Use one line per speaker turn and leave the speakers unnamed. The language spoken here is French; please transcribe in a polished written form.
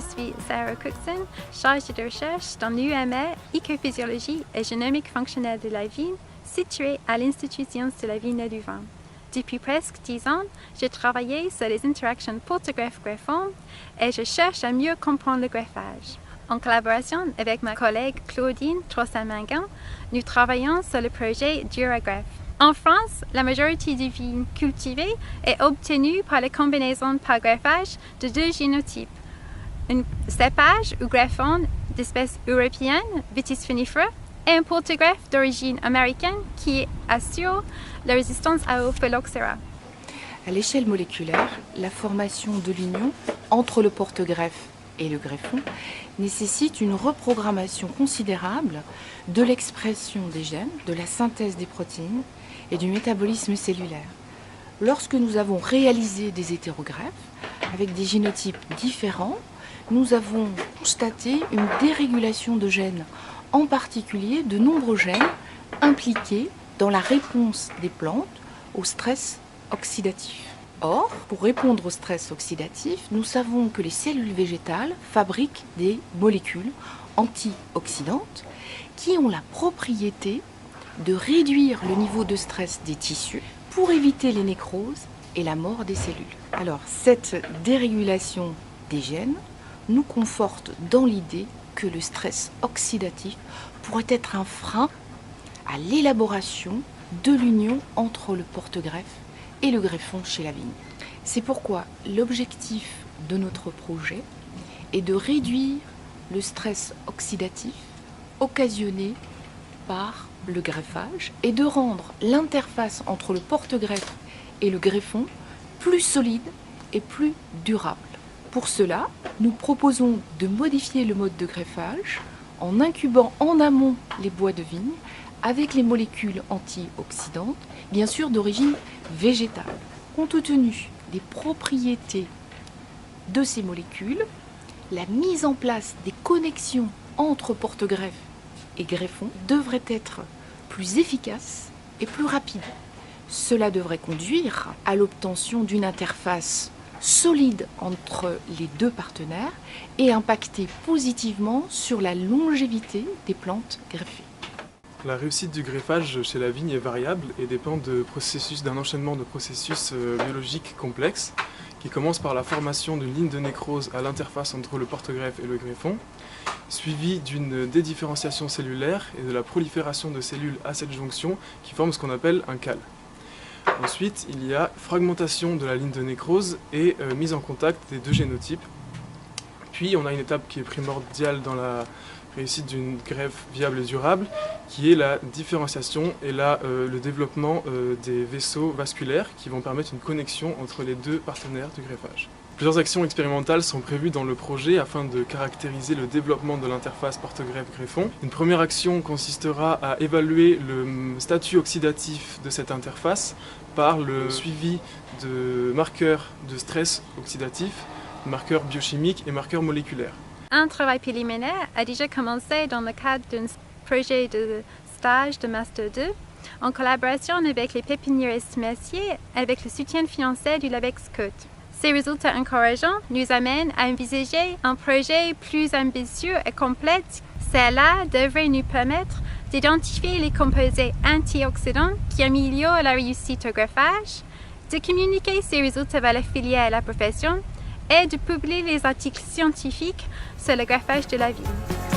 je suis Sarah Cookson, chargée de recherche dans l'UMR Ecophysiologie et Génomique fonctionnelle de la vigne, située à l'Institut Sciences de la Vigne et du Vin. Depuis presque 10 ans, j'ai travaillé sur les interactions porte-greffe-greffon et je cherche à mieux comprendre le greffage. En collaboration avec ma collègue Claudine Trossin-Mingan, nous travaillons sur le projet DuraGreff. En France, la majorité des vignes cultivées est obtenue par la combinaison par greffage de deux génotypes, un cépage ou greffon d'espèce européenne, Vitis vinifera, et un porte-greffe d'origine américaine qui assure la résistance à Phylloxera.
À l'échelle moléculaire, la formation de l'union entre le porte-greffe et le greffon nécessite une reprogrammation considérable de l'expression des gènes, de la synthèse des protéines et du métabolisme cellulaire. Lorsque nous avons réalisé des hétérogreffes avec des génotypes différents, nous avons constaté une dérégulation de gènes, en particulier de nombreux gènes impliqués dans la réponse des plantes au stress oxydatif. Or, pour répondre au stress oxydatif, nous savons que les cellules végétales fabriquent des molécules antioxydantes qui ont la propriété de réduire le niveau de stress des tissus pour éviter les nécroses et la mort des cellules. Alors, cette dérégulation des gènes nous conforte dans l'idée que le stress oxydatif pourrait être un frein à l'élaboration de l'union entre le porte-greffe et le greffon chez la vigne. C'est pourquoi l'objectif de notre projet est de réduire le stress oxydatif occasionné par le greffage et de rendre l'interface entre le porte-greffe et le greffon plus solide et plus durable. Pour cela, nous proposons de modifier le mode de greffage en incubant en amont les bois de vigne avec les molécules antioxydantes, bien sûr d'origine végétale. Compte tenu des propriétés de ces molécules, la mise en place des connexions entre porte-greffe et greffon devrait être plus efficace et plus rapide. Cela devrait conduire à l'obtention d'une interface solide entre les deux partenaires et impacter positivement sur la longévité des plantes greffées.
La réussite du greffage chez la vigne est variable et dépend d'un enchaînement de processus biologiques complexes qui commence par la formation d'une ligne de nécrose à l'interface entre le porte-greffe et le greffon, suivi d'une dédifférenciation cellulaire et de la prolifération de cellules à cette jonction qui forme ce qu'on appelle un cal. Ensuite, il y a fragmentation de la ligne de nécrose et mise en contact des deux génotypes. Puis on a une étape qui est primordiale dans la réussite d'une greffe viable et durable, qui est la différenciation et le développement des vaisseaux vasculaires qui vont permettre une connexion entre les deux partenaires du greffage. Plusieurs actions expérimentales sont prévues dans le projet afin de caractériser le développement de l'interface porte-greffe-greffon. Une première action consistera à évaluer le statut oxydatif de cette interface par le suivi de marqueurs de stress oxydatif, marqueurs biochimiques et marqueurs moléculaires.
Un travail préliminaire a déjà commencé dans le cadre d'un projet de stage de Master 2 en collaboration avec les pépiniéristes Mercier et avec le soutien financier du LAVEX Côte. Ces résultats encourageants nous amènent à envisager un projet plus ambitieux et complet. Cela devrait nous permettre d'identifier les composés antioxydants qui améliorent la réussite au greffage, de communiquer ces résultats vers la filière et la profession et de publier les articles scientifiques sur le greffage de la vigne.